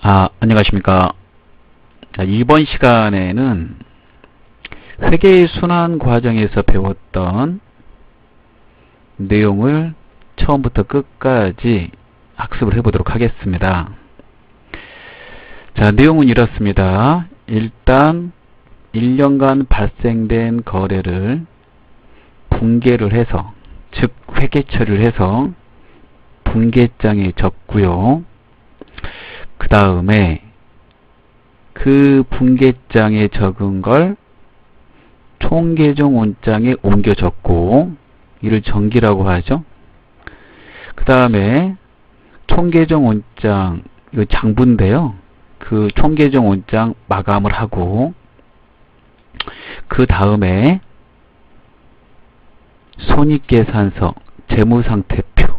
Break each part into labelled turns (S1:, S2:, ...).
S1: 안녕하십니까. 이번 시간에는 회계순환 과정에서 배웠던 내용을 처음부터 끝까지 학습을 해보도록 하겠습니다. 자, 내용은 이렇습니다. 일단 1년간 발생된 거래를 분개를 해서, 즉 회계 처리를 해서 분개장에 적고요. 그 다음에 그 분개장에 적은 걸 총계종 원장에 옮겨 적고, 이를 정기라고 하죠. 그 다음에 총계종 원장, 이거 장부인데요. 그 총계종 원장 마감을 하고, 그 다음에 손익계산서, 재무상태표,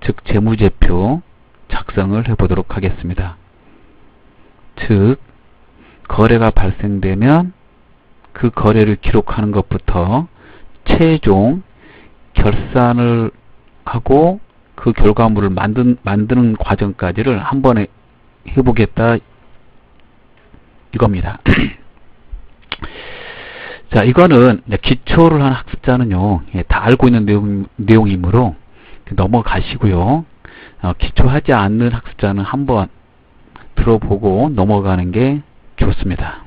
S1: 즉 재무제표 작성을 해보도록 하겠습니다. 즉 거래가 발생되면 그 거래를 기록하는 것부터 최종 결산을 하고 그 결과물을 만드는 과정까지를 한 번에 해보겠다 이겁니다. 자, 이거는 기초를 한 학습자는요, 다 알고 있는 내용이므로 넘어가시고요. 기초하지 않는 학습자는 한번 들어보고 넘어가는 게 좋습니다.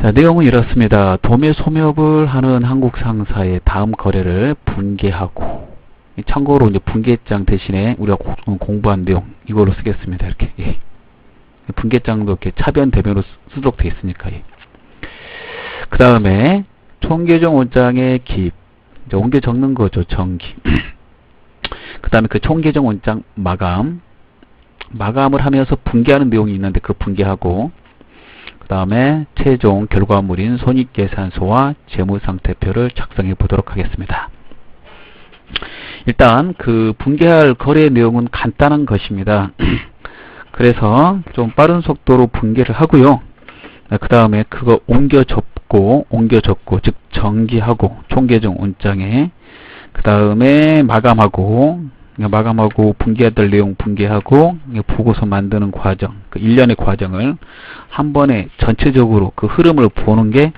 S1: 자, 내용은 이렇습니다. 도매 소매업을 하는 한국 상사의 다음 거래를 분개하고, 참고로 이제 분개장 대신에 우리가 공부한 내용 이걸로 쓰겠습니다. 이렇게. 예. 분개장도 이렇게 차변 대변으로 쓰도록 되어 있으니까. 예. 그 다음에 총계종 원장의 기입, 이제 옮겨 적는 거죠. 정기. 그 다음에 그 총계종 원장 마감을 하면서 분개하는 내용이 있는데 그 분개하고, 그 다음에 최종 결과물인 손익계산서와 재무상태표를 작성해 보도록 하겠습니다. 일단 그 분개할 거래 내용은 간단한 것입니다. 그래서 좀 빠른 속도로 분개를 하고요. 그 다음에 그거 옮겨 적고, 즉 정기하고 총계종 원장에, 그 다음에 마감하고 분개해야 될 내용 분개하고 보고서 만드는 과정, 그 일련의 과정을 한 번에 전체적으로 그 흐름을 보는 게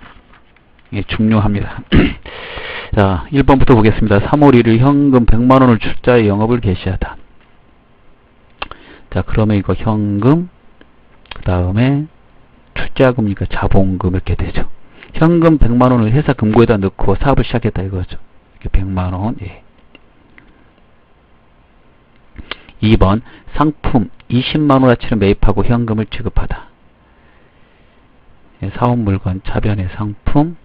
S1: 중요합니다. 자, 1번부터 보겠습니다. 3월 1일 현금 100만원을 출자해 영업을 개시하다. 자, 그러면 이거 현금, 그 다음에 출자금이니까 자본금 이렇게 되죠. 현금 100만원을 회사 금고에다 넣고 사업을 시작했다 이거죠. 이렇게 100만원. 예. 2번 상품 20만원어치를 매입하고 현금을 지급하다. 예, 사업 물건 차변의 상품,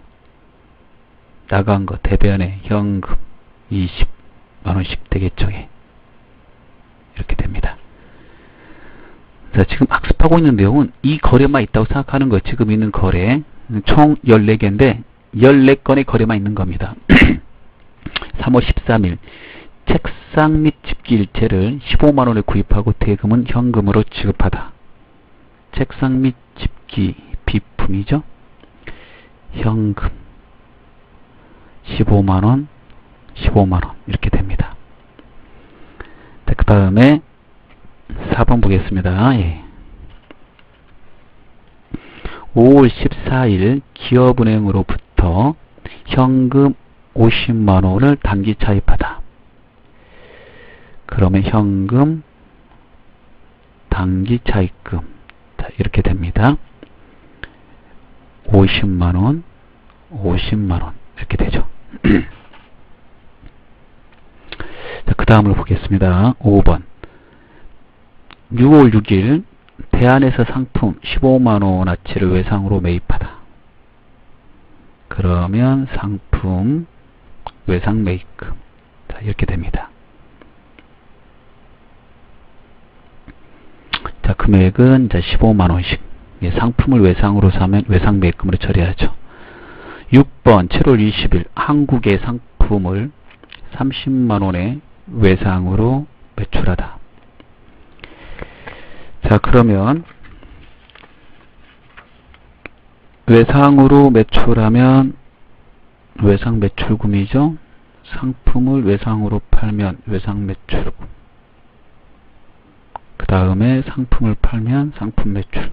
S1: 나간 거 대변의 현금 20만원씩 되겠죠. 예. 이렇게 됩니다. 자, 지금 학습하고 있는 내용은 이 거래만 있다고 생각하는 거예요. 지금 있는 거래 총 14개인데 14건의 거래만 있는 겁니다. 3월 13일 책상 및 집기 일체를 15만원에 구입하고 대금은 현금으로 지급하다. 책상 및 집기 비품이죠. 현금 15만원 이렇게 됩니다. 그 다음에 4번 보겠습니다. 예. 5월 14일 기업은행으로부터 현금 50만원을 단기 차입하다. 그러면 현금 단기 차입금, 자, 이렇게 됩니다. 50만원 이렇게 되죠. 자, 그 다음을 보겠습니다. 5번 6월 6일 대안에서 상품 15만원어치를 외상으로 매입하다. 그러면 상품 외상 매입금, 자, 이렇게 됩니다. 자, 금액은 15만원씩. 예, 상품을 외상으로 사면 외상 매입금으로 처리하죠. 6번 7월 20일 한국의 상품을 30만원에 외상으로 매출하다. 자, 그러면 외상으로 매출하면 외상 매출금이죠. 상품을 외상으로 팔면 외상 매출금. 그 그 다음에 상품을 팔면 상품 매출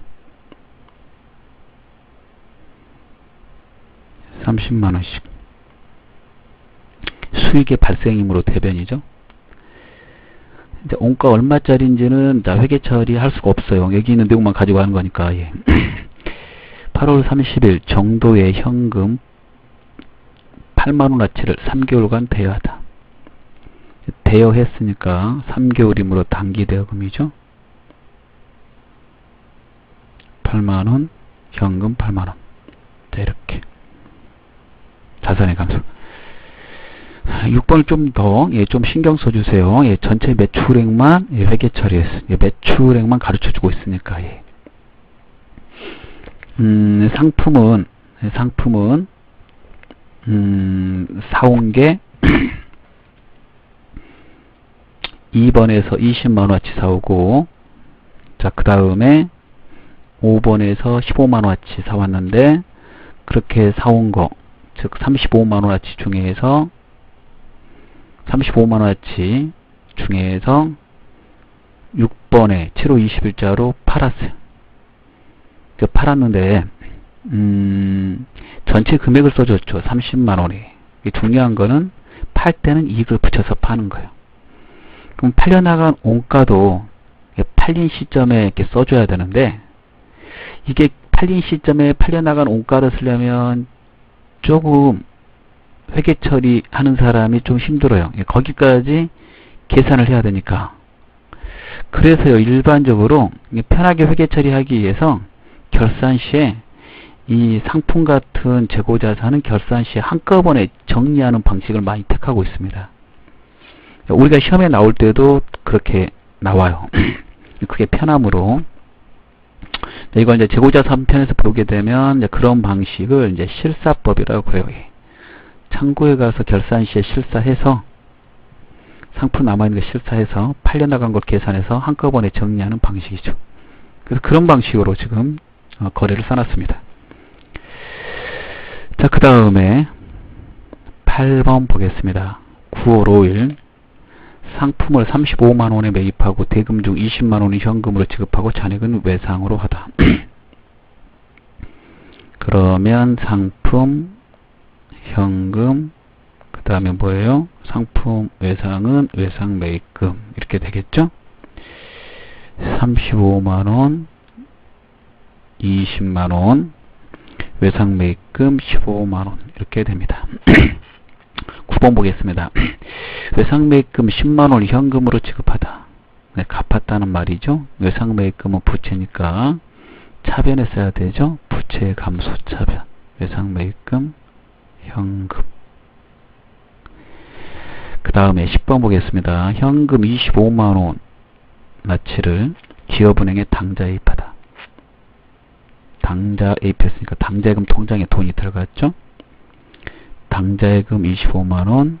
S1: 30만원씩 수익의 발생이므로 대변이죠. 이제 원가 얼마짜리인지는 회계 처리할 수가 없어요. 여기 있는 내용만 가지고 하는 거니까. 예. 8월 30일 정도의 현금 8만원어치를 3개월간 대여하다. 대여했으니까 3개월이므로 단기 대여금이죠. 8만원, 현금 8만원. 자, 이렇게. 자산의 감소. 6번을 좀 더, 좀 신경 써주세요. 전체 매출액만, 회계 처리했어. 매출액만 가르쳐 주고 있으니까, 상품은, 사온 게, 2번에서 20만원어치 사오고, 자, 그 다음에, 5번에서 15만원어치 사왔는데, 그렇게 사온 거, 즉, 35만원어치 중에서, 35만원어치 중에서 6번에 7호 20일자로 팔았어요. 팔았는데 전체 금액을 써줬죠. 30만원이. 중요한 거는 팔 때는 이익을 붙여서 파는 거예요. 그럼 팔려나간 원가도 팔린 시점에 이렇게 써줘야 되는데, 이게 팔린 시점에 팔려나간 원가를 쓰려면 조금 회계 처리하는 사람이 좀 힘들어요. 거기까지 계산을 해야 되니까. 그래서요, 일반적으로 편하게 회계 처리하기 위해서 결산 시에 이 상품 같은 재고 자산은 결산 시에 한꺼번에 정리하는 방식을 많이 택하고 있습니다. 우리가 시험에 나올 때도 그렇게 나와요. 그게 편함으로. 이걸 이제 재고 자산 편에서 보게 되면 이제 그런 방식을 이제 실사법이라고 해요. 창고에 가서 결산 시에 실사해서 상품 남아있는 거 실사해서 팔려나간 걸 계산해서 한꺼번에 정리하는 방식이죠. 그래서 그런 방식으로 지금 거래를 써놨습니다. 자, 그 다음에 8번 보겠습니다. 9월 5일 상품을 35만원에 매입하고 대금 중 20만원을 현금으로 지급하고 잔액은 외상으로 하다. 그러면 상품, 현금, 그 다음에 뭐예요? 상품 외상은 외상 매입금 이렇게 되겠죠? 35만원, 20만원, 외상 매입금 15만원 이렇게 됩니다. 9번 보겠습니다. 외상 매입금 10만원을 현금으로 지급하다. 네, 갚았다는 말이죠. 외상 매입금은 부채니까 차변에 써야 되죠. 부채 감소 차변. 외상 매입금 현금. 그 다음에 10번 보겠습니다. 현금 25만원 나치를 기업은행에 당좌이입하다. 당좌이입했으니까 당좌예금 통장에 돈이 들어갔죠. 당좌예금 25만원,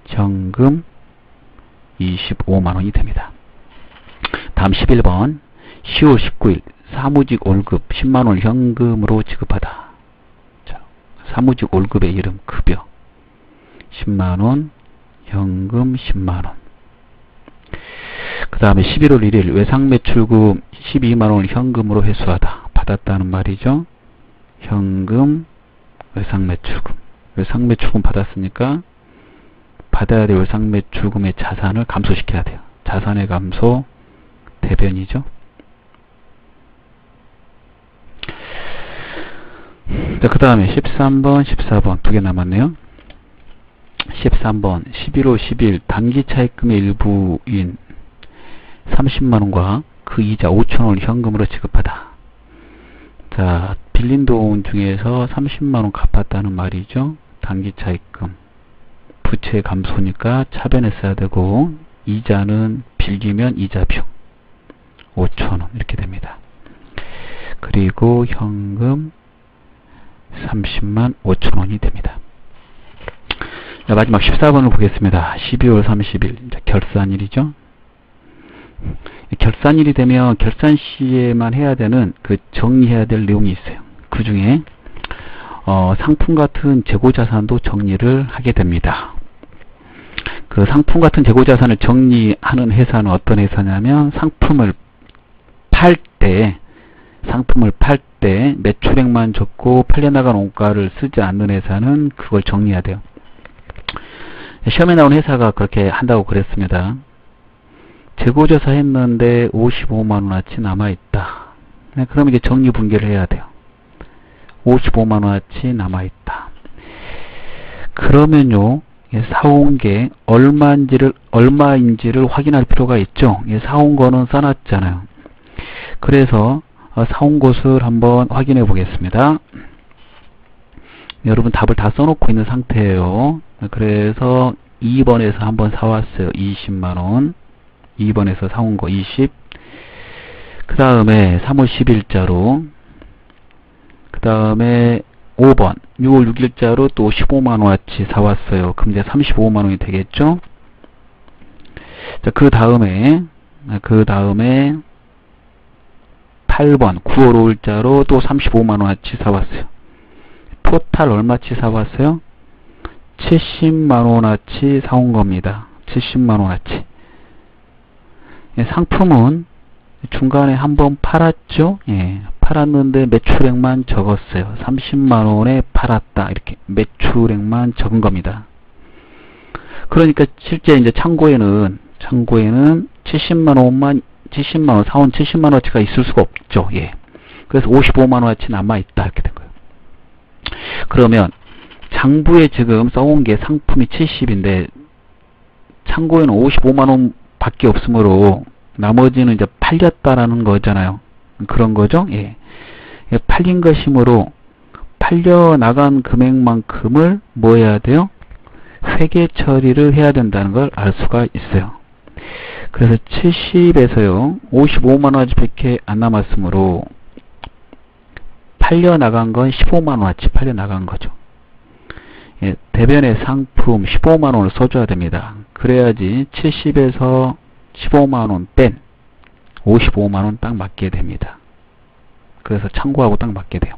S1: 현금 25만원이 됩니다. 다음 11번 10월 19일 사무직 월급 10만원을 현금으로 지급하다. 자, 사무직 월급의 이름 급여 10만원, 현금 10만원. 그 다음에 11월 1일 외상매출금 12만원을 현금으로 회수하다. 받았다는 말이죠. 현금, 외상매출금. 외상매출금 받았으니까 받아야 될 외상매출금의 자산을 감소시켜야 돼요. 자산의 감소 대변이죠. 자, 그 다음에 13번, 14번 두 개 남았네요. 13번 11월 10일 단기차입금의 일부인 30만원과 그 이자 5천원을 현금으로 지급하다. 자, 빌린 돈 중에서 30만원 갚았다는 말이죠. 단기차입금. 부채 감소니까 차변에 써야 되고, 이자는 빌리면 이자비용 5천원 이렇게 됩니다. 그리고 현금 30만 5천원이 됩니다. 자, 마지막 14번을 보겠습니다. 12월 30일 결산일이죠. 결산일이 되면 결산 시에만 해야 되는 그 정리해야 될 내용이 있어요. 그 중에 상품 같은 재고자산도 정리를 하게 됩니다. 그 상품 같은 재고자산을 정리하는 회사는 어떤 회사냐면 상품을 팔 때 매출액만 적고 팔려나간 원가를 쓰지 않는 회사는 그걸 정리해야 돼요. 시험에 나온 회사가 그렇게 한다고 그랬습니다. 재고조사 했는데 55만원어치 남아있다. 그럼 이제 정리분계를 해야 돼요. 55만원어치 남아있다. 그러면요, 사온 게 얼마인지를 확인할 필요가 있죠. 사온 거는 써놨잖아요. 그래서 사온 곳을 한번 확인해 보겠습니다. 여러분 답을 다 써놓고 있는 상태예요. 그래서 2번에서 한번 사왔어요. 20만원. 2번에서 사온 거 20. 그 다음에 3월 10일자로. 그 다음에 5번. 6월 6일자로 또 15만원어치 사왔어요. 그럼 이제 35만원이 되겠죠? 자, 그 다음에 8번. 9월 5일자로 또 35만원어치 사왔어요. 토탈 얼마치 사왔어요? 70만원어치 사온 겁니다. 70만원어치. 상품은 중간에 한번 팔았죠? 예, 팔았는데 매출액만 적었어요. 30만원에 팔았다. 이렇게 매출액만 적은 겁니다. 그러니까 실제 이제 창고에는 70만원, 사온 70만원어치가 있을 수가 없죠. 예. 그래서 55만원어치 남아있다. 이렇게 된 거예요. 그러면 장부에 지금 써온 게 상품이 70인데 창고에는 55만원 밖에 없으므로 나머지는 이제 팔렸다라는 거잖아요. 그런 거죠. 예. 팔린 것이므로 팔려나간 금액만큼을 뭐 해야 돼요? 회계 처리를 해야 된다는 걸 알 수가 있어요. 그래서 70에서요 55만원어치 밖에 안 남았으므로 팔려나간 건 15만원어치 팔려나간 거죠. 예, 대변의 상품 15만원을 써줘야 됩니다. 그래야지 70에서 15만원 뺀 55만원 딱 맞게 됩니다. 그래서 참고하고 딱 맞게 돼요.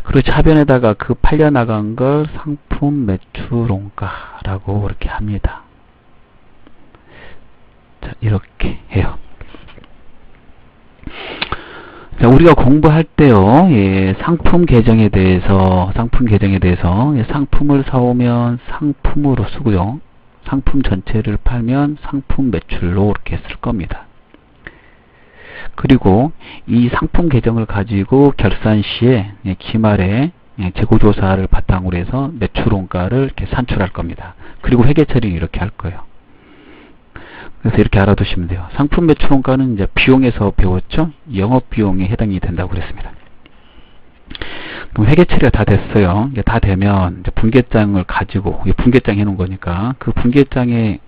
S1: 그리고 차변에다가 그 팔려나간 걸 상품 매출원가라고 이렇게 합니다. 자, 이렇게 해요. 자, 우리가 공부할 때요, 예, 상품 계정에 대해서 상품을 사오면 상품으로 쓰고요. 상품 전체를 팔면 상품 매출로 이렇게 쓸 겁니다. 그리고 이 상품 계정을 가지고 결산 시에 기말에 재고조사를 바탕으로 해서 매출원가를 이렇게 산출할 겁니다. 그리고 회계 처리는 이렇게 할 거예요. 그래서 이렇게 알아두시면 돼요. 상품 매출원가는 이제 비용에서 배웠죠? 영업비용에 해당이 된다고 그랬습니다. 그럼 회계 처리가 다 됐어요. 이게 다 되면 이제 분계장을 가지고, 분계장 해놓은 거니까 그 분계장에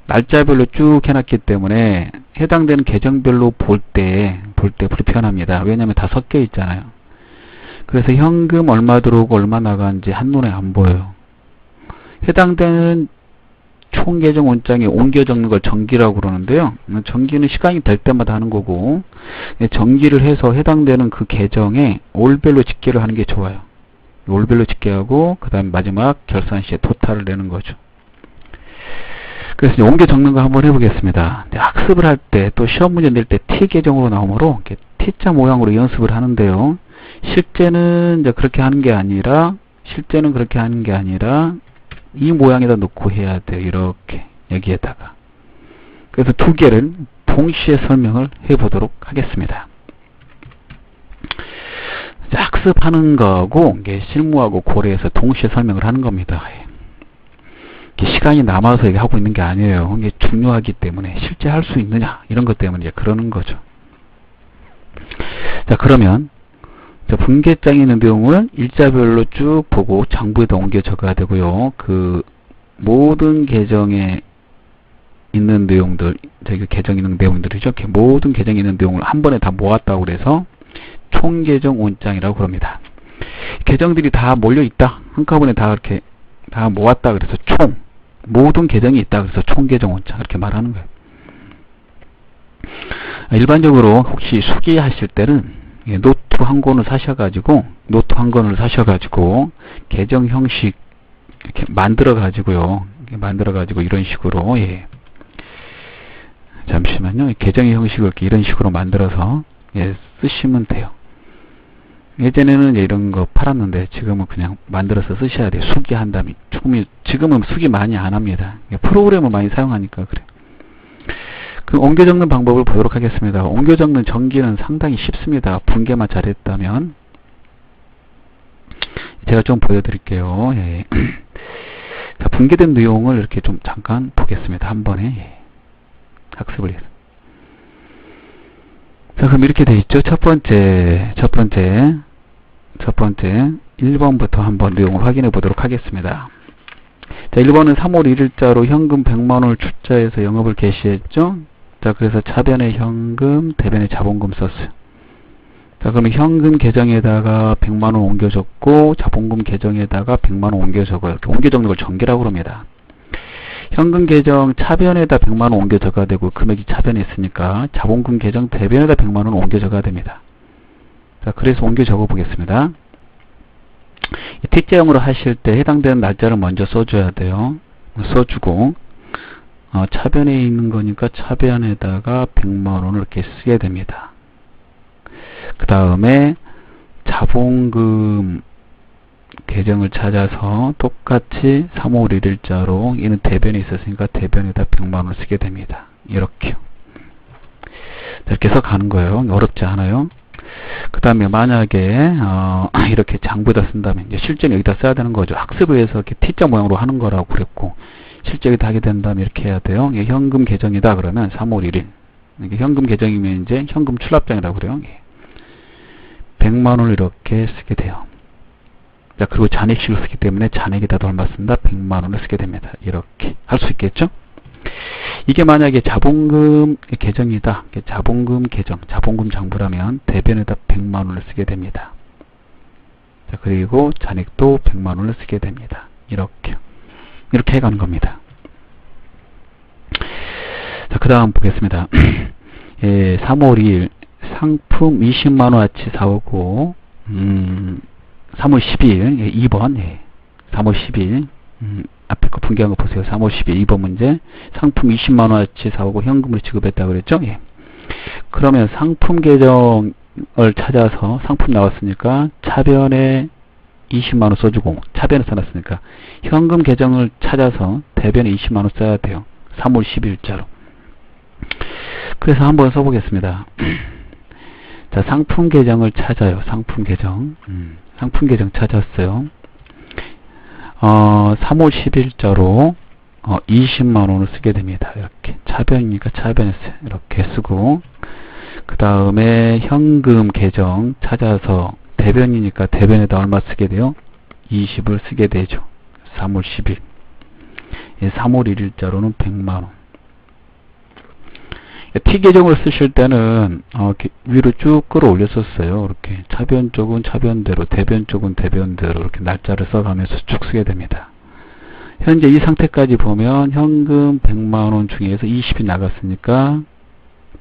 S1: 날짜별로 쭉 해놨기 때문에 해당되는 계정별로 볼 때 불편합니다. 왜냐하면 다 섞여 있잖아요. 그래서 현금 얼마 들어오고 얼마 나가는지 한눈에 안 보여요. 해당되는 총계정 원장에 옮겨 적는 걸 정기라고 그러는데요. 정기는 시간이 될 때마다 하는 거고, 정기를 해서 해당되는 그 계정에 올별로 집계를 하는 게 좋아요. 올별로 집계하고 그 다음에 마지막 결산 시에 토탈을 내는 거죠. 그래서 이제 옮겨 적는 거 한번 해보겠습니다. 학습을 할 때 또 시험 문제 낼 때 T 계정으로 나오므로 이렇게 T자 모양으로 연습을 하는데요. 실제는 이제 그렇게 하는 게 아니라 이 모양에다 놓고 해야 돼요. 이렇게 여기에다가. 그래서 두 개를 동시에 설명을 해보도록 하겠습니다. 학습하는 거하고 실무하고 고려해서 동시에 설명을 하는 겁니다. 시간이 남아서 하고 있는 게 아니에요. 이게 중요하기 때문에 실제 할 수 있느냐 이런 것 때문에 그러는 거죠. 자, 그러면 분계장에 있는 내용을 일자별로 쭉 보고 장부에다 옮겨 적어야 되고요. 그 모든 계정에 있는 내용들, 계정에 있는 내용들이죠. 이렇게 모든 계정에 있는 내용을 한 번에 다 모았다고 그래서 총계정 원장이라고 그럽니다. 계정들이 다 몰려 있다. 한꺼번에 다 이렇게 다 모았다 그래서 모든 계정이 있다 그래서 총계정 원장 이렇게 말하는 거예요. 일반적으로 혹시 수기하실 때는 노트 한 권을 사셔가지고 계정 형식 이렇게 만들어 가지고요. 만들어가지고 이런 식으로, 예. 잠시만요. 계정의 형식을 이렇게 이런 식으로 만들어서, 예, 쓰시면 돼요. 예전에는 이런 거 팔았는데 지금은 그냥 만들어서 쓰셔야 돼요. 수기 한 다음에. 지금은 수기 많이 안 합니다. 프로그램을 많이 사용하니까 그래요. 그 옮겨 적는 방법을 보도록 하겠습니다. 옮겨 적는 전기는 상당히 쉽습니다. 분계만 잘했다면. 제가 좀 보여드릴게요. 예. 자, 분계된 내용을 이렇게 좀 잠깐 보겠습니다. 한 번에. 예. 학습을 해서. 자, 그럼 이렇게 돼 있죠. 첫 번째 1번부터 한번 내용을 확인해 보도록 하겠습니다. 자, 1번은 3월 1일자로 현금 100만원을 출자해서 영업을 개시했죠. 자, 그래서 차변에 현금, 대변에 자본금 썼어요. 자, 그러면 현금 계정에다가 100만원 옮겨 적고, 자본금 계정에다가 100만원 옮겨 적어요. 이렇게 옮겨 적는 걸 전개라고 그럽니다. 현금 계정 차변에다 100만원 옮겨 적어야 되고, 금액이 차변에 있으니까 자본금 계정 대변에다 100만원 옮겨 적어야 됩니다. 자, 그래서 옮겨 적어 보겠습니다. T자형으로 하실 때 해당되는 날짜를 먼저 써줘야 돼요. 써주고, 차변에 있는 거니까 차변에다가 100만원을 이렇게 쓰게 됩니다. 그 다음에 자본금 계정을 찾아서 똑같이 3월 1일자로 얘는 대변에 있었으니까 대변에다 100만원을 쓰게 됩니다. 이렇게요. 이렇게 해서 가는 거예요. 어렵지 않아요. 그 다음에 만약에 이렇게 장부에다 쓴다면 이제 실제는 여기다 써야 되는 거죠. 학습을 해서 이렇게 T자 모양으로 하는 거라고 그랬고, 실제 여기다 하게 된다면 이렇게 해야 돼요. 이게 현금 계정이다 그러면 3월 1일. 이게 현금 계정이면 이제 현금 출납장이라고 그래요. 100만원을 이렇게 쓰게 돼요. 자, 그리고 잔액식을 쓰기 때문에 잔액에다도 얼마 씁니다? 100만원을 쓰게 됩니다. 이렇게 할 수 있겠죠? 이게 만약에 자본금 계정이다. 자본금 계정, 자본금 장부라면 대변에다 100만원을 쓰게 됩니다. 자, 그리고 잔액도 100만원을 쓰게 됩니다. 이렇게 해가는 겁니다. 자, 그 다음 보겠습니다. 예, 3월 2일 상품 20만원어치 사오고 3월 12일 예, 2번 예, 3월 10일 앞에 거 분개한 거 보세요. 3월 10일 2번 문제 상품 20만원어치 사오고 현금으로 지급했다고 그랬죠. 예. 그러면 상품 계정을 찾아서 상품 나왔으니까 차변에 20만원 써주고 차변에 써놨으니까 현금 계정을 찾아서 대변에 20만원 써야 돼요. 3월 10일자로. 그래서 한번 써보겠습니다. 자, 상품 계정을 찾아요. 상품 계정. 상품 계정 찾았어요. 3월 10일자로 20만원을 쓰게 됩니다. 이렇게 차변이니까 차변에 이렇게 쓰고, 그 다음에 현금 계정 찾아서 대변이니까 대변에다 얼마 쓰게 돼요? 20을 쓰게 되죠. 3월 10일. 3월 1일자로는 100만원. T계정을 쓰실 때는 위로 쭉 끌어올렸었어요. 이렇게 차변 쪽은 차변대로, 대변 쪽은 대변대로 이렇게 날짜를 써가면서 쭉 쓰게 됩니다. 현재 이 상태까지 보면 현금 100만원 중에서 20이 나갔으니까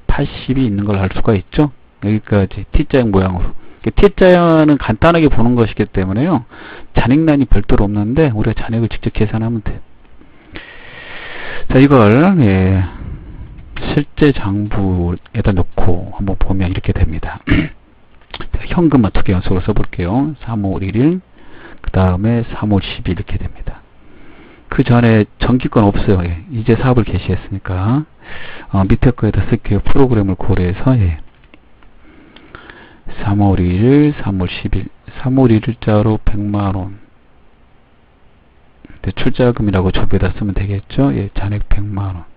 S1: 80이 있는 걸 알 수가 있죠. 여기까지 T자형 모양으로. T자형은 간단하게 보는 것이기 때문에요. 잔액란이 별도로 없는데 우리가 잔액을 직접 계산하면 돼요. 자, 이걸 예, 실제 장부에다 넣고 한번 보면 이렇게 됩니다. 현금만 두 개 연속으로 써볼게요. 3월 1일 그 다음에 3월 10일 이렇게 됩니다. 그 전에 정기권 없어요. 예. 이제 사업을 개시했으니까 밑에 거에다 쓸게요. 프로그램을 고려해서 예. 3월 1일 3월 10일 3월 1일자로 100만원 출자금이라고 저기에다 쓰면 되겠죠. 예. 잔액 100만원.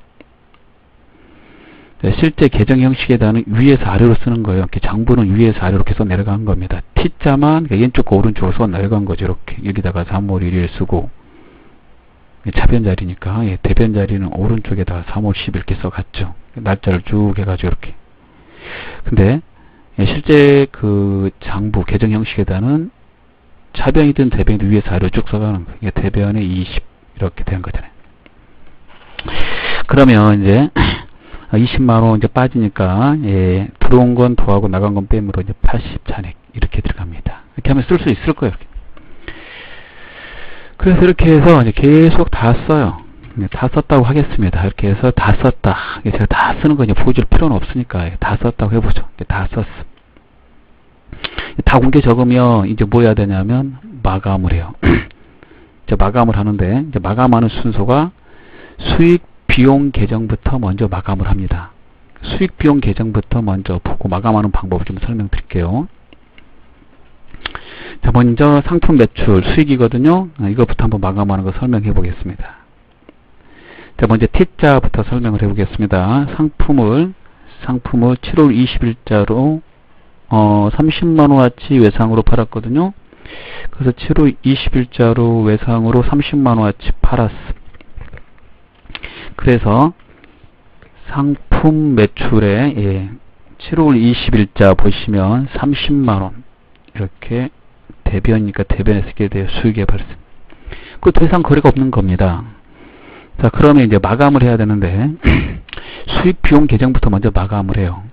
S1: 실제 계정 형식에다는 위에서 아래로 쓰는 거예요. 이렇게 장부는 위에서 아래로 계속 내려간 겁니다. T자만 왼쪽과 오른쪽으로 써 내려간 거죠. 이렇게 여기다가 3월 1일 쓰고 차변 자리니까 예, 대변 자리는 오른쪽에다가 3월 10일 이렇게 써갔죠. 날짜를 쭉 해가지고 이렇게. 근데 예, 실제 그 장부 계정 형식에다는 차변이든 대변이든 위에서 아래로 쭉 써가는 거예요. 대변에 20 이렇게 되는 거잖아요. 그러면 이제 20만원 이제 빠지니까, 예, 들어온 건 더하고 나간 건 빼므로 이제 80 잔액, 이렇게 들어갑니다. 이렇게 하면 쓸 수 있을 거예요. 이렇게. 그래서 이렇게 해서 이제 계속 다 써요. 다 썼다고 하겠습니다. 이렇게 해서 다 썼다. 제가 다 쓰는 거 이제 보여줄 필요는 없으니까 다 썼다고 해보죠. 다 썼어. 다 공개 적으면 이제 뭐 해야 되냐면 마감을 해요. 이제 마감을 하는데 이제 마감하는 순서가 수익 비용 계정부터 먼저 마감을 합니다. 수익 비용 계정부터 먼저 보고 마감하는 방법을 좀 설명드릴게요. 자, 먼저 상품 매출 수익이거든요. 이것부터 한번 마감하는 거 설명해 보겠습니다. 자, 먼저 T자부터 설명을 해 보겠습니다. 상품을 7월 20일자로 30만원어치 외상으로 팔았거든요. 그래서 7월 20일자로 외상으로 30만원어치 팔았어. 그래서 상품 매출에 7월 20일자 보시면 30만원 이렇게 대변이니까 대변에 쓰게 돼요. 수익의 발생. 그 더 이상 거래가 없는 겁니다. 자, 그러면 이제 마감을 해야 되는데 수익 비용 계정부터 먼저 마감을 해요.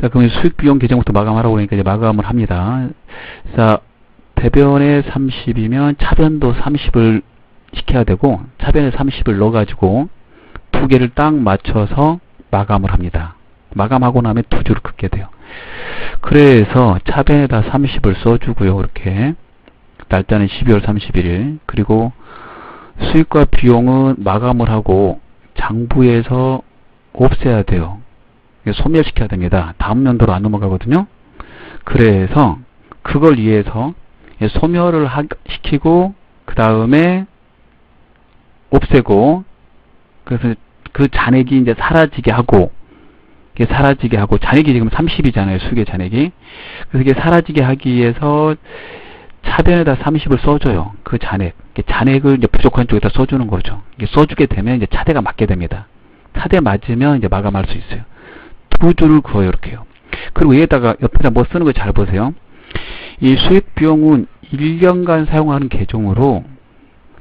S1: 자, 그러면 수익 비용 계정부터 마감하라고 그러니까 이제 마감을 합니다. 자, 대변에 30이면 차변도 30을 시켜야 되고 차변에 30을 넣어가지고 두 개를 딱 맞춰서 마감을 합니다. 마감하고 나면 두 줄을 긋게 돼요. 그래서 차변에다 30을 써주고요. 이렇게 날짜는 12월 31일 그리고 수익과 비용은 마감을 하고 장부에서 없애야 돼요. 소멸시켜야 됩니다. 다음 연도로 안 넘어가거든요. 그래서 그걸 위해서 소멸을 시키고 그 다음에 없애고 그래서 그 잔액이 이제 사라지게 하고 잔액이 지금 30이잖아요. 수익의 잔액이. 그래서 이게 사라지게 하기 위해서 차변에다 30을 써줘요. 그 잔액을 이제 부족한 쪽에다 써주는 거죠. 이게 써주게 되면 이제 차대가 맞게 됩니다. 차대 맞으면 이제 마감할 수 있어요. 두 줄을 그어요. 이렇게요. 그리고 위에다가 옆에다 뭐 쓰는 거 잘 보세요. 이 수익 비용은 1년간 사용하는 계정으로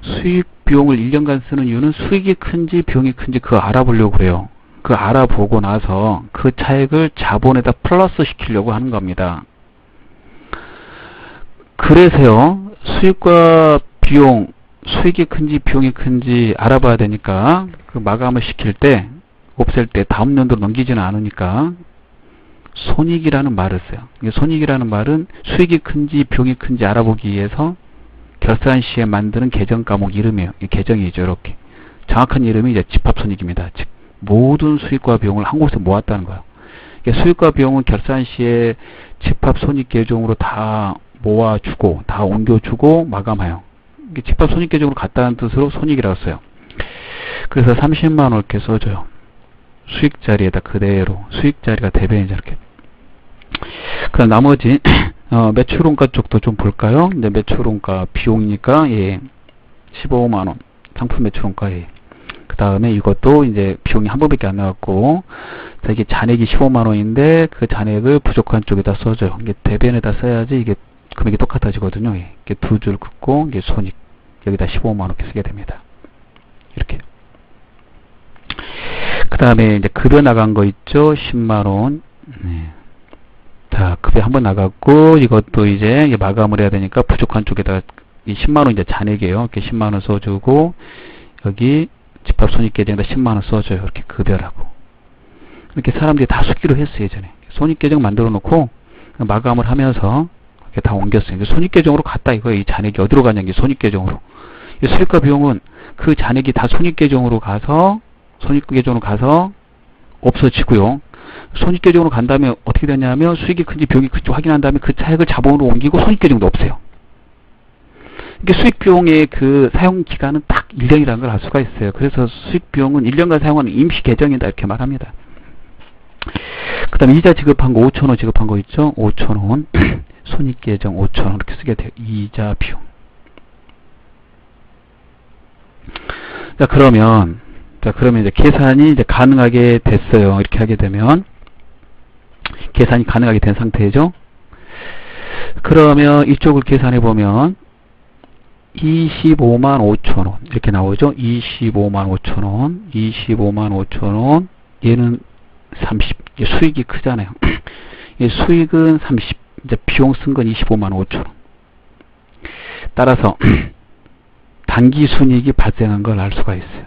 S1: 수익 비용을 1년간 쓰는 이유는 수익이 큰지 비용이 큰지 그거 알아보려고 그래요. 그 알아보고 나서 그 차액을 자본에다 플러스 시키려고 하는 겁니다. 그래서요, 수익과 비용, 수익이 큰지 비용이 큰지 알아봐야 되니까 그 마감을 시킬 때, 없앨 때 다음 연도로 넘기지는 않으니까 손익이라는 말을 써요. 손익이라는 말은 수익이 큰지 비용이 큰지 알아보기 위해서 결산 시에 만드는 계정 과목 이름이에요. 이 계정이죠. 이렇게. 정확한 이름이 이제 집합손익입니다. 즉 모든 수익과 비용을 한 곳에 모았다는 거예요. 수익과 비용은 결산 시에 집합손익 계정으로 다 모아주고 다 옮겨주고 마감해요. 집합손익 계정으로 갔다는 뜻으로 손익이라고 써요. 그래서 30만원 이렇게 써줘요. 수익 자리에다 그대로 수익 자리가 대변이죠. 이렇게. 그럼 나머지 매출원가 쪽도 좀 볼까요? 이제 매출원가 비용이니까 15만원 상품 매출원가 그 다음에 이것도 이제 비용이 한 번밖에 안 나왔고 이게 잔액이 15만원인데 그 잔액을 부족한 쪽에다 써줘요. 이게 대변에다 써야지 이게 금액이 똑같아지거든요. 이렇게 두 줄 긋고 이게 손익 여기다 15만원 이렇게 쓰게 됩니다. 이렇게. 그 다음에 이제 급여 나간 거 있죠. 10만원. 자, 급여 한번 나갔고 이것도 이제 마감을 해야 되니까 부족한 쪽에다가 이 10만원 이제 잔액이에요. 이렇게 10만원 써주고 여기 집합손익계정에다 10만원 써줘요. 이렇게 급여라고. 이렇게 사람들이 다 쓰기로 했어요. 예전에. 손익계정 만들어 놓고 마감을 하면서 이렇게 다 옮겼어요. 손익계정으로 갔다 이거예요. 이 잔액이 어디로 가냐는 게 손익계정으로. 수익과 비용은 그 잔액이 다 손익계정으로 가서 없어지고요. 손익계정으로 간 다음에 어떻게 되냐면 수익이 큰지 비용이 큰지 확인한 다음에 그 차액을 자본으로 옮기고 손익계정도 없어요. 이게 수익비용의 그 사용기간은 딱 1년이라는 걸 알 수가 있어요. 그래서 수익비용은 1년간 사용하는 임시계정이다 이렇게 말합니다. 그 다음에 이자 지급한 거 5,000원 지급한 거 있죠. 5,000원 손익계정 5,000원 이렇게 쓰게 돼요. 이자 비용. 자, 그러면 이제 계산이 이제 가능하게 됐어요. 이렇게 하게 되면 계산이 가능하게 된 상태죠. 그러면 이쪽을 계산해 보면 25만 5천원 이렇게 나오죠. 25만 5천원 25만 5천원 얘는 30 수익이 크잖아요. 수익은 30 이제 비용 쓴 건 25만 5천원 따라서 단기순이익이 발생한 걸 알 수가 있어요.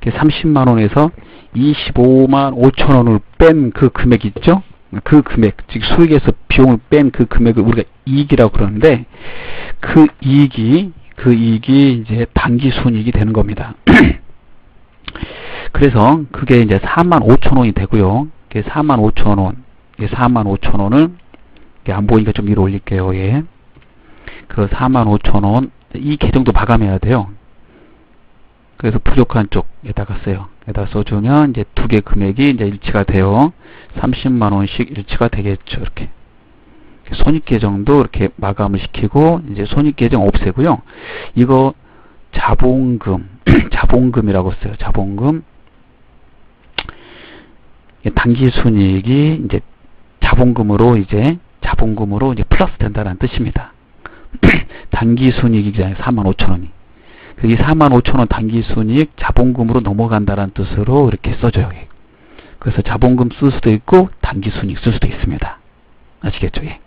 S1: 30만원에서 25만 5천원을 뺀 그 금액 있죠? 그 금액, 즉 수익에서 비용을 뺀 그 금액을 우리가 이익이라고 그러는데, 그 이익이 이제 당기순이익이 되는 겁니다. 그래서 그게 이제 4만 5천원이 되고요. 4만 5천원, 4만 5천원을 안 보이니까 좀 위로 올릴게요. 예. 그 4만 5천원, 이 계정도 마감해야 돼요. 그래서 부족한 쪽에다가 써요. 에다 써주면 이제 두 개 금액이 이제 일치가 돼요. 30만원씩 일치가 되겠죠. 이렇게. 손익계정도 이렇게 마감을 시키고, 이제 손익계정 없애고요. 이거 자본금, 자본금이라고 써요. 자본금. 당기순이익이 이제 자본금으로 이제 플러스 된다는 뜻입니다. 당기순이익이잖아요. 45,000원이. 이 45,000원 당기순이익 자본금으로 넘어간다는 뜻으로 이렇게 써줘요. 그래서 자본금 쓸 수도 있고 당기순이익 쓸 수도 있습니다. 아시겠죠? 예.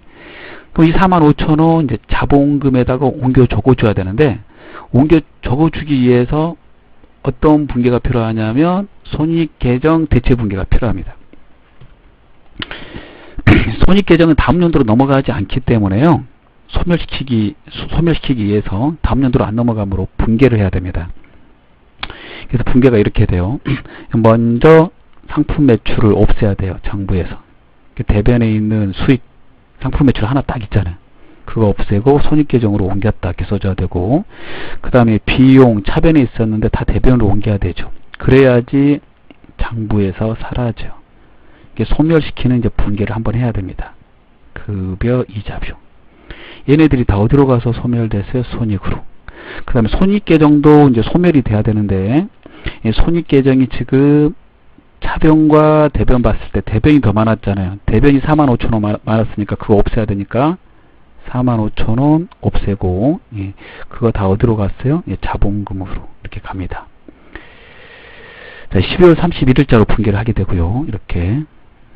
S1: 그럼 이 45,000원 이제 자본금에다가 옮겨 적어줘야 되는데, 옮겨 적어주기 위해서 어떤 분계가 필요하냐면 손익계정 대체분계가 필요합니다. 손익계정은 다음 연도로 넘어가지 않기 때문에요. 소멸시키기 위해서 다음 연도로 안 넘어가므로 분계를 해야 됩니다. 그래서 분계가 이렇게 돼요. 먼저 상품 매출을 없애야 돼요. 장부에서. 대변에 있는 수익, 상품 매출 하나 딱 있잖아요. 그거 없애고 손익계정으로 옮겼다 이렇게 써줘야 되고, 그 다음에 비용 차변에 있었는데 다 대변으로 옮겨야 되죠. 그래야지 장부에서 사라져요. 이게 소멸시키는 이제 분계를 한번 해야 됩니다. 급여, 이자, 비용. 얘네들이 다 어디로 가서 소멸됐어요? 손익으로. 그 다음에 손익계정도 이제 소멸이 돼야 되는데, 손익계정이 지금 차변과 대변 봤을 때 대변이 더 많았잖아요. 대변이 45,000원 많았으니까 그거 없애야 되니까 45,000원 없애고, 예, 그거 다 어디로 갔어요? 예, 자본금으로 이렇게 갑니다. 자, 12월 31일자로 분계를 하게 되고요. 이렇게.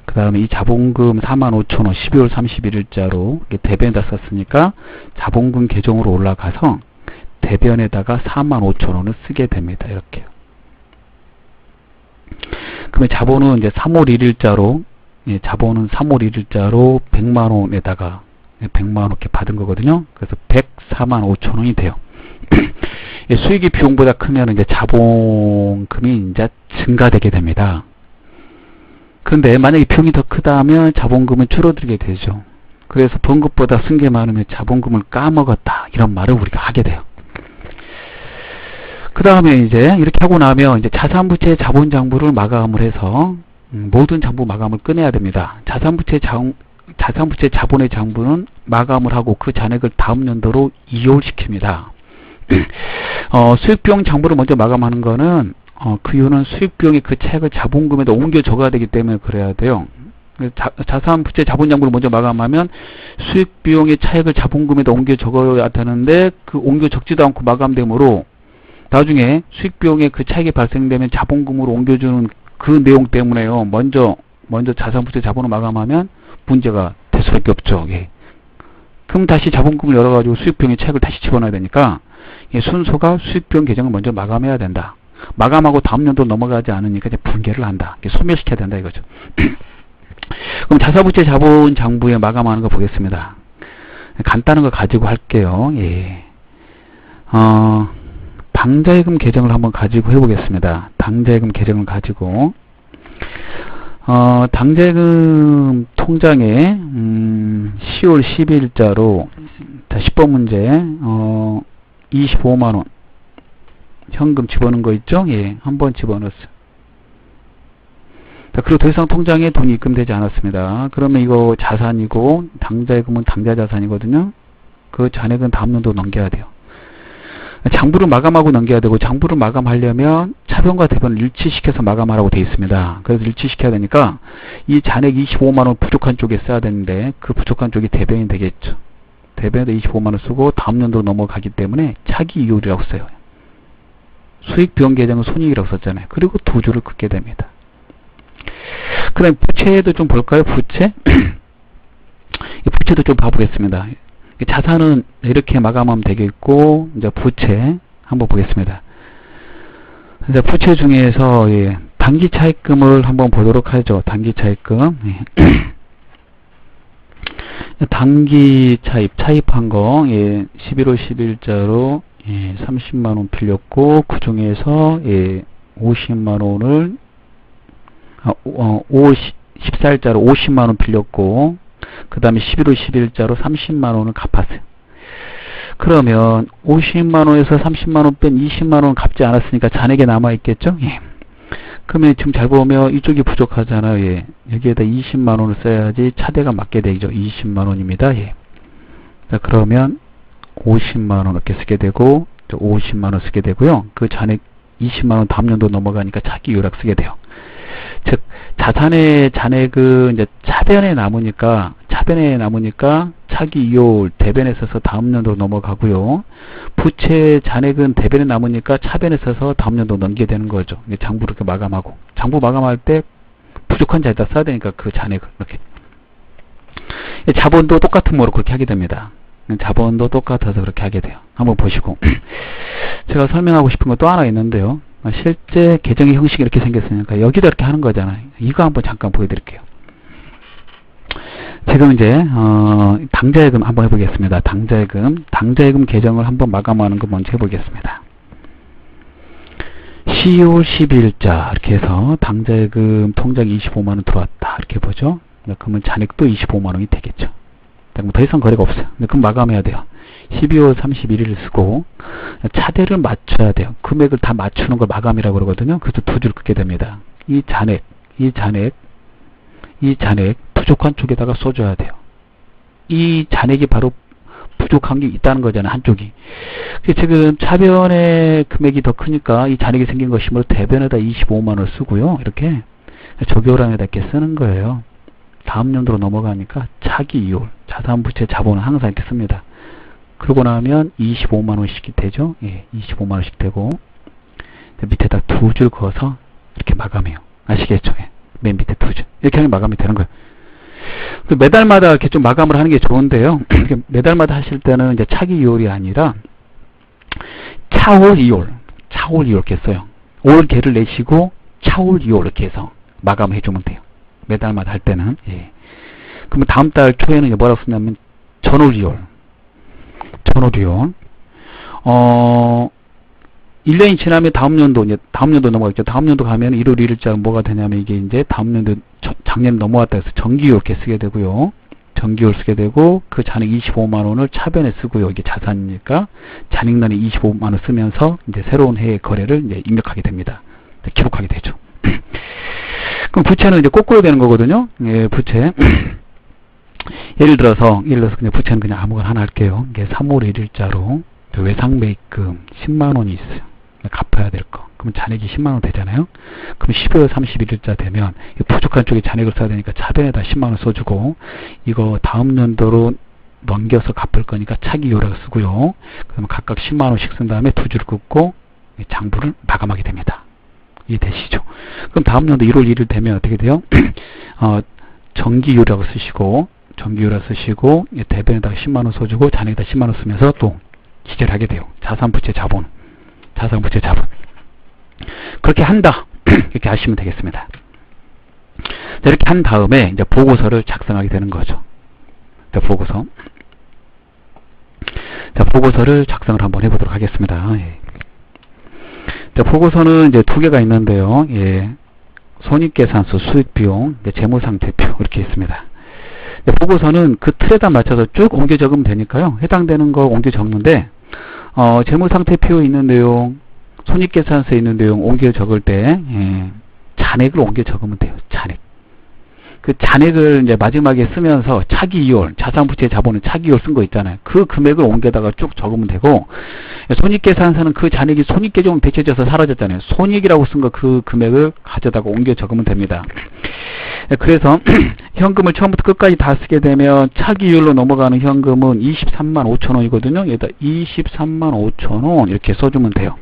S1: 그 다음에 이 자본금 45,000원 12월 31일자로 대변에다 썼으니까 자본금 계정으로 올라가서 대변에다가 45,000원을 쓰게 됩니다. 이렇게. 그러면 자본은 이제 3월 1일자로, 예, 자본은 3월 1일자로 100만원에다가 100만원 이렇게 받은 거거든요. 그래서 104만 5천원이 돼요. 예, 수익이 비용보다 크면 이제 자본금이 이제 증가되게 됩니다. 그런데 만약에 비용이 더 크다면 자본금은 줄어들게 되죠. 그래서 번 것보다 쓴 게 많으면 자본금을 까먹었다, 이런 말을 우리가 하게 돼요. 그 다음에 이제 이렇게 하고 나면 이제 자산부채 자본장부를 마감을 해서 모든 장부 마감을 끝내야 됩니다. 자산부채 자본의 장부는 마감을 하고 그 잔액을 다음 연도로 이율시킵니다. 수익비용 장부를 먼저 마감하는 거는 그 이유는 수익비용이 그 차액을 자본금에다 옮겨 적어야 되기 때문에 그래야 돼요. 자산부채 자본장부를 먼저 마감하면 수익비용의 차액을 자본금에다 옮겨 적어야 되는데 그 옮겨 적지도 않고 마감되므로 나중에 수익비용의 그 차익이 발생되면 자본금으로 옮겨주는 그 내용 때문에요. 먼저 자산부채 자본을 마감하면 문제가 될 수밖에 없죠. 예. 그럼 다시 자본금을 열어가지고 수익비용의 차익을 다시 집어넣어야 되니까, 예, 순서가 수익비용 계정을 먼저 마감해야 된다. 마감하고 다음 연도 넘어가지 않으니까 이제 분계를 한다. 소멸시켜야 된다 이거죠. 그럼 자산부채 자본 장부에 마감하는 거 보겠습니다. 간단한 거 가지고 할게요. 예. 당자예금 계정을 한번 가지고 해보겠습니다. 당자예금 계정을 가지고 당자예금 통장에 10월 12일자로 10번 문제 25만원 현금 집어넣은 거 있죠? 예, 한번 집어넣었어요. 자, 그리고 더 이상 통장에 돈이 입금되지 않았습니다. 그러면 이거 자산이고 당자예금은 당자자산이거든요. 그 잔액은 다음 연도 넘겨야 돼요. 장부를 마감하고 넘겨야 되고, 장부를 마감하려면 차변과 대변을 일치시켜서 마감하라고 되어 있습니다. 그래서 일치시켜야 되니까 이 잔액 25만원 부족한 쪽에 써야 되는데 그 부족한 쪽이 대변이 되겠죠. 대변에다 25만원 쓰고 다음 연도로 넘어가기 때문에 차기 이율이라고 써요. 수익비용 계정은 손익이라고 썼잖아요. 그리고 두 줄을 긋게 됩니다. 그 다음에 부채도 좀 볼까요? 부채? 부채도 좀 봐보겠습니다. 자산은 이렇게 마감하면 되겠고, 이제 부채 한번 보겠습니다. 이제 부채 중에서 예, 단기 차입금을 한번 보도록 하죠. 단기 차입금. 예. 단기 차입한 거, 예, 11월 10일자로, 예, 30만원 빌렸고, 그 중에서, 예, 50만원을, 14일자로 50만원 빌렸고, 그 다음에 11월 10일자로 30만원을 갚았어요. 그러면, 50만원에서 30만원 뺀 20만원 갚지 않았으니까 잔액이 남아있겠죠? 예. 그러면 지금 잘 보면 이쪽이 부족하잖아요. 예. 여기에다 20만원을 써야지 차대가 맞게 되죠. 20만원입니다. 예. 자, 그러면 50만원 이렇게 쓰게 되고, 50만원 쓰게 되고요. 그 잔액 20만원 다음 연도 넘어가니까 차기 요락 쓰게 돼요. 즉, 자산의 잔액은 이제 차변에 남으니까 차기 이율 대변에 써서 다음 연도로 넘어가고요. 부채 잔액은 대변에 남으니까 차변에 써서 다음 연도 넘기게 되는 거죠. 장부 이렇게 마감하고. 장부 마감할 때 부족한 자에다 써야 되니까 그 잔액을 이렇게. 자본도 똑같은 거로 그렇게 하게 됩니다. 자본도 똑같아서 그렇게 하게 돼요. 한번 보시고. 제가 설명하고 싶은 거 또 하나 있는데요. 실제 계정의 형식이 이렇게 생겼으니까 여기다 이렇게 하는 거잖아요. 이거 한번 잠깐 보여드릴게요. 지금 이제 당좌예금 한번 해보겠습니다. 당좌예금 계정을 한번 마감하는 거 먼저 해보겠습니다. 10월 12일자 이렇게 해서 당좌예금 통장에 25만원 들어왔다 이렇게 보죠. 그러면 잔액도 25만원이 되겠죠. 더 이상 거래가 없어요. 그럼 마감해야 돼요. 12월 31일을 쓰고 차대를 맞춰야 돼요. 금액을 다 맞추는 걸 마감이라고 그러거든요. 그래서 두 줄 긋게 됩니다. 이 잔액 부족한 쪽에다가 써줘야 돼요. 이 잔액이 바로 부족한 게 있다는 거잖아요. 한쪽이. 지금 차변의 금액이 더 크니까 이 잔액이 생긴 것이므로 대변에다 25만원을 쓰고요. 이렇게 조교란에다 이렇게 쓰는 거예요. 다음 연도로 넘어가니까 차기 이율, 자산부채 자본은 항상 이렇게 씁니다. 그러고 나면 25만원씩이 되죠. 예, 25만원씩 되고 밑에다 두 줄 그어서 이렇게 마감해요. 아시겠죠? 예, 맨 밑에 두 줄. 이렇게 하면 마감이 되는 거예요. 매달마다 이렇게 좀 마감을 하는 게 좋은데요. 매달마다 하실 때는 이제 차기 이율이 아니라 차올 이율 이렇게 써요. 올 개를 내시고 차올 이율 이렇게 해서 마감해 주면 돼요. 매달마다 할 때는. 예. 그러면 다음 달 초에는 뭐라고 쓰냐면 전월 이율. 1년이 지나면 다음 연도 넘어가겠죠. 다음 연도 가면 1월 1일자 뭐가 되냐면 이게 이제 다음 연도 작년 넘어왔다 해서 정기율 이렇게 쓰게 되고요. 정기율 쓰게 되고 그 잔액 25만원을 차변에 쓰고요. 이게 자산이니까 잔액란에 25만원 쓰면서 이제 새로운 해의 거래를 이제 입력하게 됩니다. 기록하게 되죠. 그럼 부채는 이제 거꾸로 되는 거거든요. 예, 부채. 예를 들어서 그냥 부채는 그냥 아무거나 하나 할게요. 이게 3월 1일자로 외상매입금 10만원이 있어요. 갚아야 될 거. 그럼 잔액이 10만원 되잖아요. 그럼 12월 31일자 되면 부족한 쪽에 잔액을 써야 되니까 차변에다 10만원 써주고 이거 다음 연도로 넘겨서 갚을 거니까 차기 요락을 쓰고요. 그러면 각각 10만원씩 쓴 다음에 두 줄 긋고 장부를 마감하게 됩니다. 이해되시죠? 그럼 다음 연도 1월 1일 되면 어떻게 돼요? 정기 요락을 쓰시고 대변에다가 10만원 써주고 잔액에다 10만원 쓰면서 또 기재를 돼요. 자산부채 자본. 그렇게 한다. 이렇게 하시면 되겠습니다. 이렇게 한 다음에 이제 보고서를 작성하게 되는 거죠. 보고서를 작성을 한번 해보도록 하겠습니다. 예. 보고서는 이제 두 개가 있는데요. 예. 손익계산서, 수익비용, 재무상태표 이렇게 있습니다. 보고서는 그 틀에다 맞춰서 쭉 옮겨 적으면 되니까요. 해당되는 거 옮겨 적는데 재무상태표에 있는 내용, 손익계산서에 있는 내용 옮겨 적을 때 잔액을 옮겨 적으면 돼요. 잔액. 그 잔액을 이제 마지막에 쓰면서 차기 이율, 자산부채 자본은 차기 이율 쓴 거 있잖아요. 그 금액을 옮겨다가 쭉 적으면 되고 손익계산서는 그 잔액이 손익계정으로 대체돼서 사라졌잖아요. 손익이라고 쓴 거 그 금액을 가져다가 옮겨 적으면 됩니다. 그래서 현금을 처음부터 끝까지 다 쓰게 되면 차기 이율로 넘어가는 현금은 23만 5천 원이거든요. 여기다 23만 5천 원 이렇게 써주면 돼요.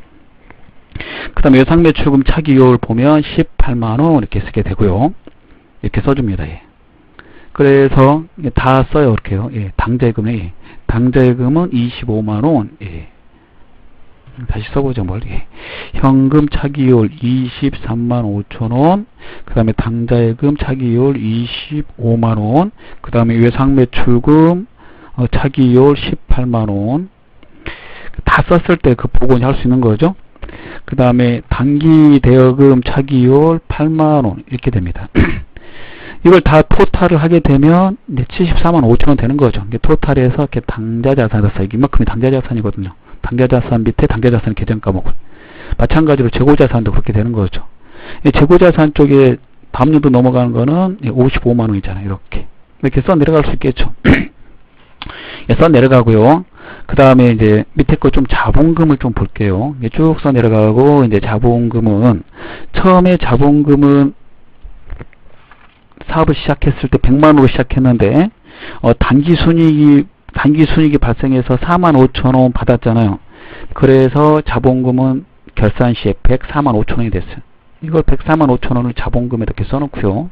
S1: 그 다음에 외상매출금 차기 이율 보면 18만 원 이렇게 쓰게 되고요. 이렇게 써줍니다. 예. 그래서 다 써요. 이렇게요. 예. 당좌예금은 25만 원. 예. 다시 써보죠, 뭘. 현금 차기율 23만 5천원, 그 다음에 당좌예금 차기율 25만원, 그 다음에 외상매출금 차기율 18만원. 다 썼을 때 그 복원이 할 수 있는 거죠. 그 다음에 단기대여금 차기율 8만원 이렇게 됩니다. 이걸 다 토탈을 하게 되면 이제 74만 5천원 되는 거죠. 이게 토탈에서 이렇게 당좌자산을 써. 이만큼이 당좌자산이거든요. 당좌자산 밑에 당좌자산 계정 과목을. 마찬가지로 재고자산도 그렇게 되는 거죠. 재고자산 쪽에 다음 년도 넘어가는 거는 55만 원이잖아요. 이렇게 써 내려갈 수 있겠죠. 써 내려가고요. 그 다음에 이제 밑에 거 좀 자본금을 좀 볼게요. 쭉 써 내려가고, 이제 자본금은, 처음에 자본금은 사업을 시작했을 때 100만원으로 시작했는데, 단기순이익이 발생해서 4만 5천원 받았잖아요. 그래서 자본금은 결산 시에 104만 5천원이 됐어요. 이걸 104만 5천원을 자본금에 이렇게 써놓고요.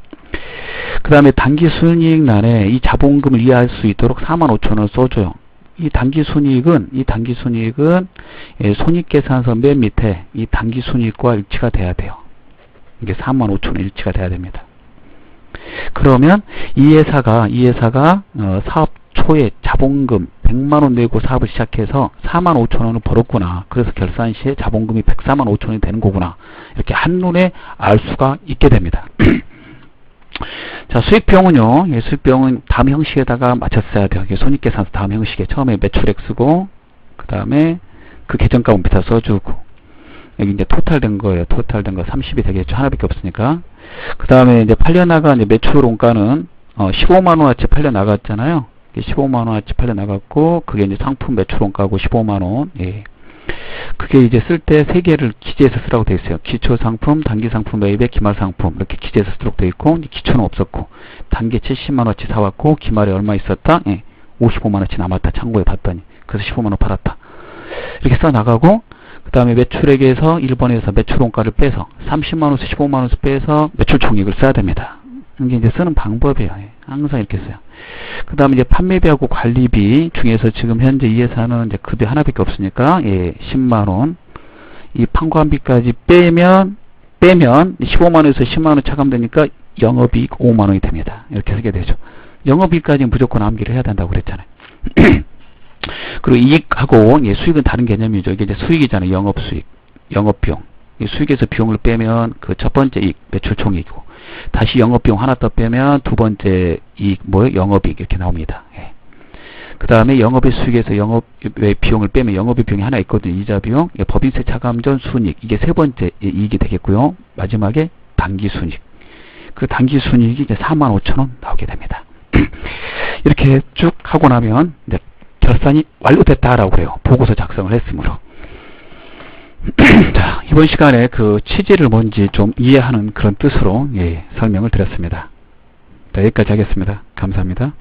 S1: 그 다음에 단기순이익란에 이 자본금을 이해할 수 있도록 4만 5천원을 써줘요. 이 단기순이익은 손익계산서 맨 밑에 이 단기순이익과 일치가 돼야 돼요. 이게 4만 5천원 일치가 돼야 됩니다. 그러면 이 회사가 사업 초에 자본금 100만원 내고 사업을 시작해서 4만 5천원을 벌었구나. 그래서 결산 시에 자본금이 104만 5천원이 되는 거구나. 이렇게 한눈에 알 수가 있게 됩니다. 자, 수익비용은요. 수익비용은 다음 형식에다가 맞췄어야 돼요. 손익계산서 다음 형식에 처음에 매출액 쓰고, 그 다음에 그 계정가 원비타 써주고, 여기 이제 토탈 된 거예요. 토탈 된 거 30이 되겠죠. 하나밖에 없으니까. 그 다음에 이제 팔려나간 이제 매출 원가는 15만원어치 팔려나갔잖아요. 15만원어치 팔려나갔고, 그게 이제 상품 매출 원가고 15만원. 예. 그게 이제 쓸 때 세 개를 기재해서 쓰라고 되어 있어요. 기초 상품, 단기 상품 매입에 기말 상품 이렇게 기재해서 쓰도록 되어 있고, 기초는 없었고, 단기 70만원어치 사왔고, 기말에 얼마 있었다? 예. 55만원어치 남았다. 창고에 봤더니. 그래서 15만원 팔았다. 이렇게 써나가고, 그 다음에 매출액에서 1번에서 매출 원가를 빼서 30만원에서 15만원에서 빼서 매출 총액을 써야 됩니다. 이게 이제 쓰는 방법이에요. 예. 항상 이렇게 써요. 그 다음에 이제 판매비하고 관리비 중에서 지금 현재 이 회사는 이제 급이 하나밖에 없으니까, 예, 10만원. 이 판관비까지 빼면 15만원에서 10만원 차감되니까 영업이익 5만원이 됩니다. 이렇게 쓰게 되죠. 영업이익까지는 무조건 암기를 해야 된다고 그랬잖아요. 그리고 이익하고, 예, 수익은 다른 개념이죠. 이게 이제 수익이잖아요. 영업수익, 영업비용. 이 수익에서 비용을 빼면 그 첫 번째 이익, 매출총이익이고, 다시 영업비용 하나 더 빼면 두 번째 이익, 영업이익 이렇게 나옵니다. 예. 그 다음에 영업의 수익에서 영업의 비용을 빼면 영업의 비용이 하나 있거든요. 이자 비용, 예, 법인세 차감 전 순이익, 이게 세 번째 이익이 되겠고요. 마지막에 단기순이익. 그 단기순이익이 이제 4만 5천원 나오게 됩니다. 이렇게 쭉 하고 나면 이제 결산이 완료됐다라고 해요. 보고서 작성을 했으므로. 자, 이번 시간에 그 취지를 뭔지 좀 이해하는 그런 뜻으로, 예, 설명을 드렸습니다. 자, 여기까지 하겠습니다. 감사합니다.